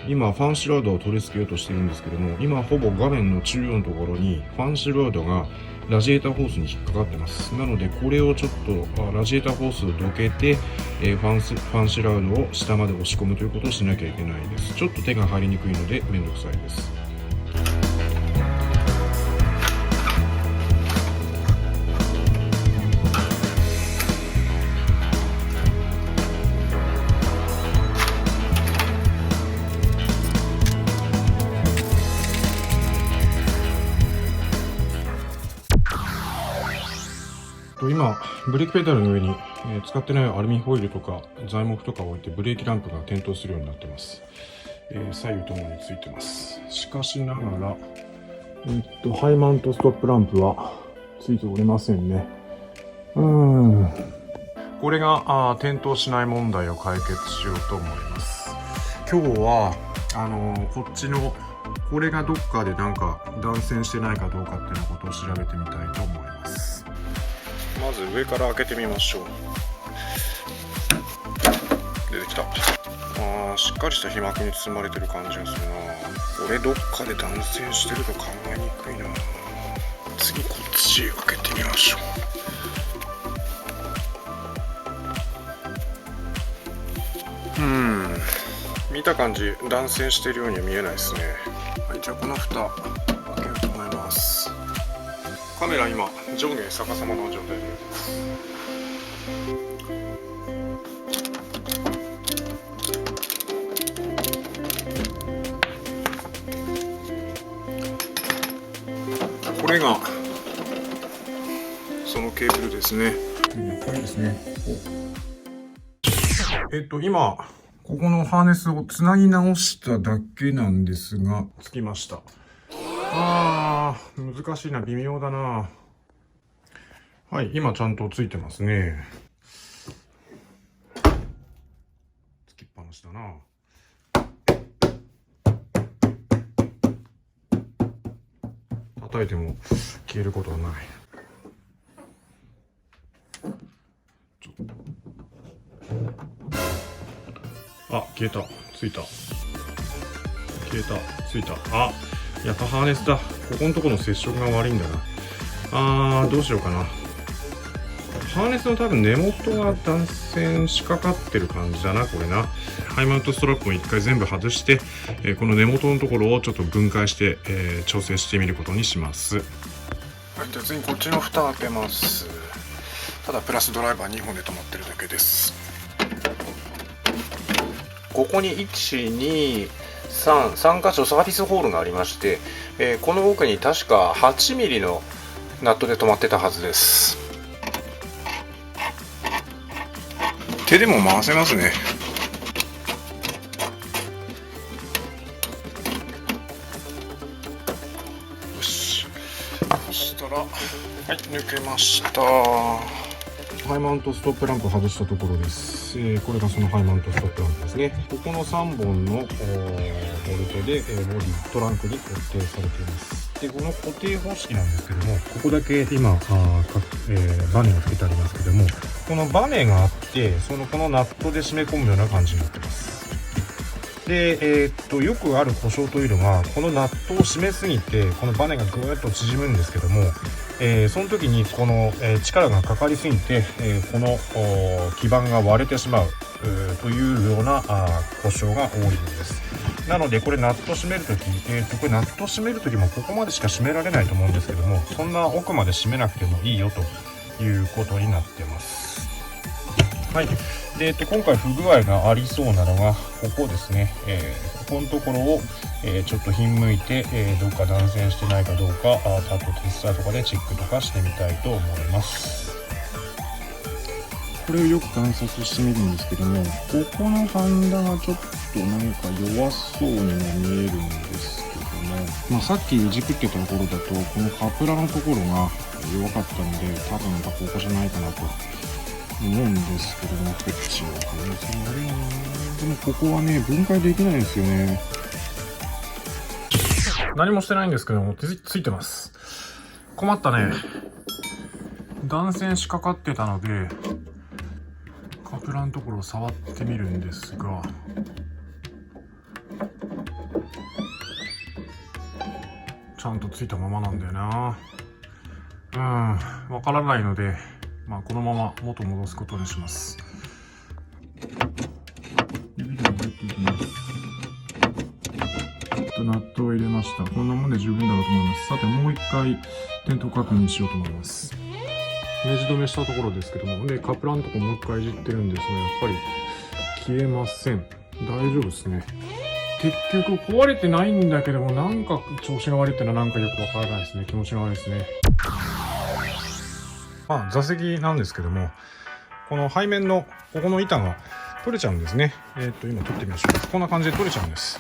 今ファンシロードを取り付けようとしてるんですけども、今ほぼ画面の中央のところにファンシロードがラジエーターホースに引っかかってます。なのでこれをちょっとラジエーターホースをどけて、ファンシロードを下まで押し込むということをしなきゃいけないです。ちょっと手が入りにくいのでめんどくさいです。今ブレーキペダルの上に、使ってないアルミホイルとか材木とかを置いてブレーキランプが点灯するようになってます。左右ともについてます。しかしながら、ハイマウントストップランプはついておりませんね。これが点灯しない問題を解決しようと思います。今日はこっちのこれがどっかでなんか断線してないかどうかっていうことを調べてみたいと思います。まず上から開けてみましょう。出てきた。しっかりした被膜に包まれてる感じがするな。これどっかで断線してると考えにくいな。次こっち開けてみましょう。見た感じ断線してるようには見えないですね。はい、じゃあこの蓋開けようと思います。カメラ今上下逆さまの状態です。これがそのケーブルですね。これですね。今ここのハーネスをつなぎ直しただけなんですが、つきました。難しいな、微妙だな。はい、今ちゃんとついてますね。つきっぱなしだな。叩いても消えることはない。消えた。ついた。消えた。ついた。やっぱハーネスだ。ここのところの接触が悪いんだな。どうしようかな。ハーネスの多分根元が断線しかかってる感じだな、これな。ハイマウントストラップも一回全部外して、この根元のところをちょっと分解して、調整してみることにします。はい、じゃあ次こっちの蓋開けます。ただプラスドライバー2本で止まってるだけです。ここに1、2、3箇所サービスホールがありまして、この奥に確か 8mm のナットで止まってたはずです。手でも回せますね。よし。そしたら、はい、抜けました。ハイマウントストップランプ外したところです。これがそのハイマウントストップランプですね。ここの3本のボルトでボディトランクに固定されています。でこの固定方式なんですけども、ここだけ今バネがつけてありますけども、このバネがあってこのナットで締め込むような感じになってます。で、よくある故障というのが、このナットを締めすぎてこのバネがぐーっと縮むんですけども、その時にこの、力がかかりすぎて、この基板が割れてしまうというような故障が多いんです。なのでこれナット締めるとき、これナット締めるときもここまでしか締められないと思うんですけども、そんな奥まで締めなくてもいいよということになってます。はい。で、今回不具合がありそうなのがここですね。ここのところを、ちょっとひんむいて、どっか断線してないかどうか、あとテスターとかでチェックとかしてみたいと思います。これをよく観察してみるんですけども、ここのハンダがちょっとなんか弱そうにも見えるんですけども、さっきいじくってたところだとこのカプラのところが弱かったので、多分ここじゃないかなと思うんですけども、こっちの可能性もあるよな。でもここはね、分解できないんですよね。何もしてないんですけども、ついてます。困ったね。断線しかかってたので、カプラのところを触ってみるんですが、ちゃんとついたままなんだよな。わからないので、まあこのまま元戻すことにします。指で入っていきます。ナットを入れました。こんなもんで十分だろうと思います。さてもう一回点灯確認しようと思います。ネジ止めしたところですけども、でカプラーのとこもう一回いじってるんですが、やっぱり消えません。大丈夫ですね。結局壊れてないんだけども、なんか調子が悪いっていうのはなんかよくわからないですね。気持ちが悪いですね。まあ座席なんですけども、この背面のここの板が取れちゃうんですね。今取ってみましょう。こんな感じで取れちゃうんです。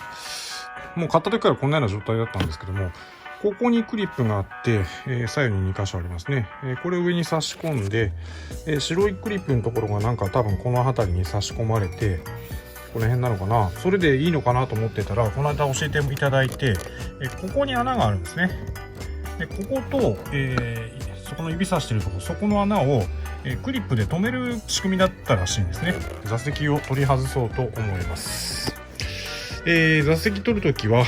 もう買った時からこんなような状態だったんですけども、ここにクリップがあって、左右に2箇所ありますね。これを上に差し込んで、白いクリップのところがなんか多分この辺りに差し込まれて、この辺なのかな、それでいいのかなと思ってたら、この間教えていただいて、ここに穴があるんですね。でここと、そこの指さしてるところ、そこの穴を、クリップで留める仕組みだったらしいんですね。座席を取り外そうと思います。座席取るときは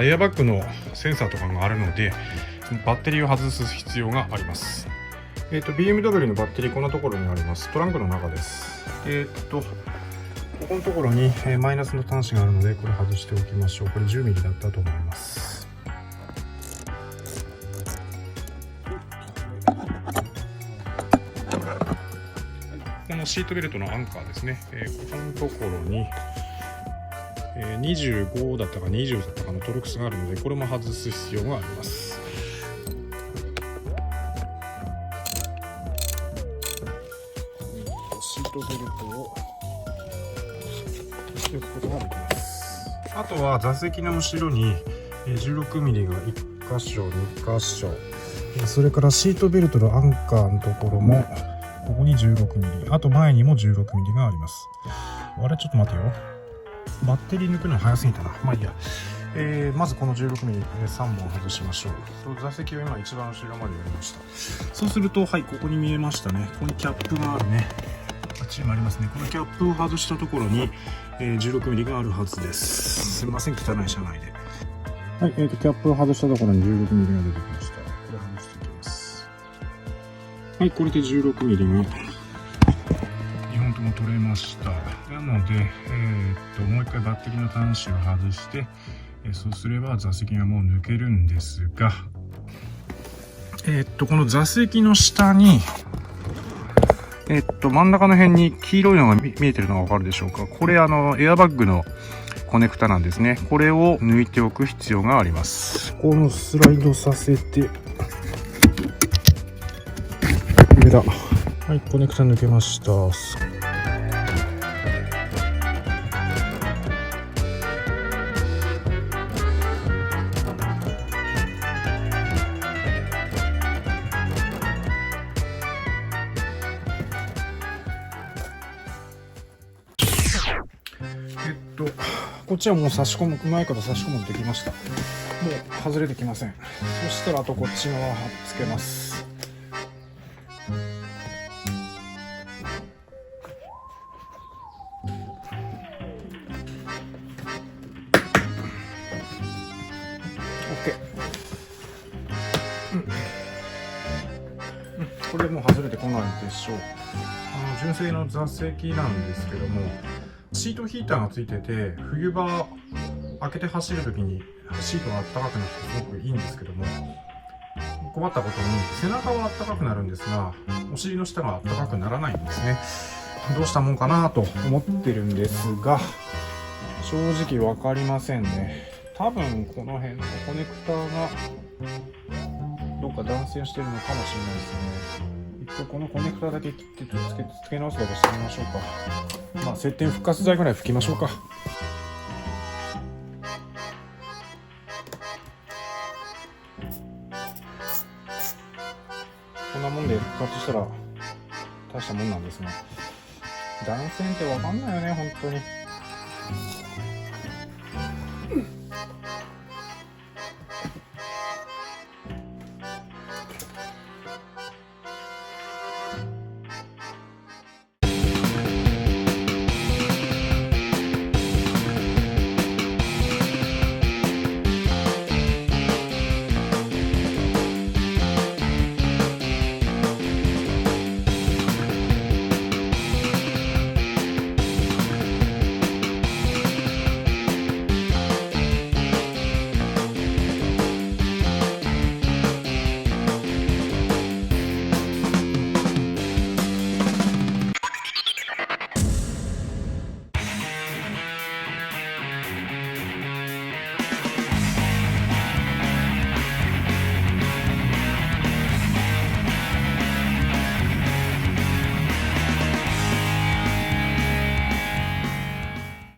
エアバッグのセンサーとかがあるので、バッテリーを外す必要があります。BMW のバッテリーこんなところにあります。トランクの中です。ここのところに、マイナスの端子があるので、これ外しておきましょう。これ 10mm だったと思います。このシートベルトのアンカーですね。ここのところに25だったか20だったかのトルクスがあるので、これも外す必要があります。シートベルトをしておくことができます。あとは座席の後ろに 16mm が1箇所2箇所、それからシートベルトのアンカーのところもここに 16mm、 あと前にも 16mm があります。あれちょっと待てよ、バッテリー抜くの早すぎたな。まあいいや。まずこの 16mm 3本外しましょう。座席を今一番後ろまでやりました。そうすると、はい、ここに見えましたね。ここにキャップがあるね。あっちにもありますね。このキャップを外したところに、16mm があるはずです。すみません、汚い車内で。はい、キャップを外したところに 16mm が出てきました。これ外していきます。はい、これで 16mm が2本とも取れました。なので、もう一回バッテリーの端子を外して、そうすれば座席がもう抜けるんですが、この座席の下に、真ん中の辺に黄色いのが見えてるのがわかるでしょうか。これエアバッグのコネクタなんですね。これを抜いておく必要があります。このスライドさせて、上だ。はい、コネクタ抜けました。こっちはもう差し込む、うまいこと差し込むことできました。もう外れてきません。そしたらあとこっち側貼っつけます。OK。これでもう外れてこないでしょう。純正の座席なんですけども、シートヒーターがついてて、冬場開けて走るときにシートが暖かくなってすごくいいんですけども、困ったことに背中は暖かくなるんですが、お尻の下が暖かくならないんですね。どうしたもんかなと思ってるんですが、正直わかりませんね。多分この辺のコネクターがどっか断線してるのかもしれないですね。一回このコネクタだけ切ってつけ直すだけしてみましょうか。まあ接点復活剤ぐらい拭きましょうか。こんなもんで復活したら大したもんなんですが、断線ってわかんないよね、本当に。